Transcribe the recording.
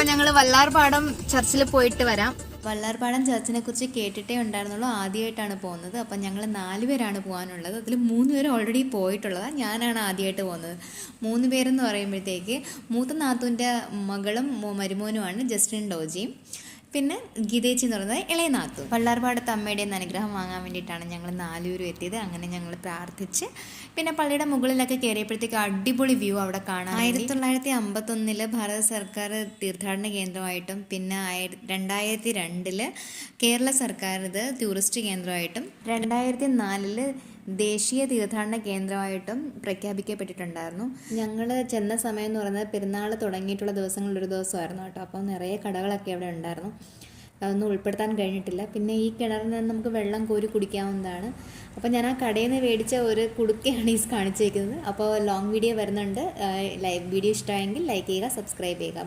അപ്പോൾ ഞങ്ങൾ വല്ലാർപാടം ചർച്ചിൽ പോയിട്ട് വരാം. വല്ലാർപാടം ചർച്ചിനെ കുറിച്ച് കേട്ടിട്ടേ ഉണ്ടായിരുന്നുള്ളൂ, ആദ്യമായിട്ടാണ് പോകുന്നത്. അപ്പം ഞങ്ങൾ 4 പേരാണ് പോകാനുള്ളത്. അതിൽ 3 പേര് ഓൾറെഡി പോയിട്ടുള്ളതാണ്, ഞാനാണ് ആദ്യമായിട്ട് പോകുന്നത്. 3 പേരെന്ന് പറയുമ്പോഴത്തേക്ക് മൂത്ത നാത്തൂൻ്റെ മകളും മരുമോനുമാണ് ജസ്റ്റിൻ ഡോജിയും, പിന്നെ ഗീതേച്ചി എന്ന് പറയുന്നത് ഇളയ നാത്തു. വള്ളാർപാടത്ത് അമ്മയുടെ അനുഗ്രഹം വാങ്ങാൻ വേണ്ടിയിട്ടാണ് ഞങ്ങൾ 4 പേരും എത്തിയത്. അങ്ങനെ ഞങ്ങൾ പ്രാർത്ഥിച്ച് പിന്നെ പള്ളിയുടെ മുകളിലൊക്കെ കയറിയപ്പോഴത്തേക്ക് അടിപൊളി വ്യൂ അവിടെ കാണാം. 1951 ഭാരത സർക്കാർ തീർത്ഥാടന കേന്ദ്രമായിട്ടും പിന്നെ 2002 കേരള സർക്കാർ ഇത് ടൂറിസ്റ്റ് കേന്ദ്രമായിട്ടും 2004 ദേശീയ തീർത്ഥാടന കേന്ദ്രമായിട്ടും പ്രഖ്യാപിക്കപ്പെട്ടിട്ടുണ്ടായിരുന്നു. ഞങ്ങൾ ചെന്ന സമയം എന്ന് പറയുന്നത് പെരുന്നാൾ തുടങ്ങിയിട്ടുള്ള ദിവസങ്ങളിലൊരു ദിവസമായിരുന്നു കേട്ടോ. അപ്പോൾ നിറയെ കടകളൊക്കെ അവിടെ ഉണ്ടായിരുന്നു, അതൊന്നും ഉൾപ്പെടുത്താൻ കഴിഞ്ഞിട്ടില്ല. പിന്നെ ഈ കിണറിൽ നിന്ന് നമുക്ക് വെള്ളം കോരി കുടിക്കാവുന്നതാണ്. അപ്പോൾ ഞാൻ ആ കടയിൽ നിന്ന് മേടിച്ച ഒരു കുടുക്കയാണ് ഈ കാണിച്ചേക്കുന്നത്. അപ്പോൾ ലോങ് വീഡിയോ വരുന്നുണ്ട്. ലൈവ് വീഡിയോ ഇഷ്ടമായെങ്കിൽ ലൈക്ക് ചെയ്യുക, സബ്സ്ക്രൈബ് ചെയ്യുക.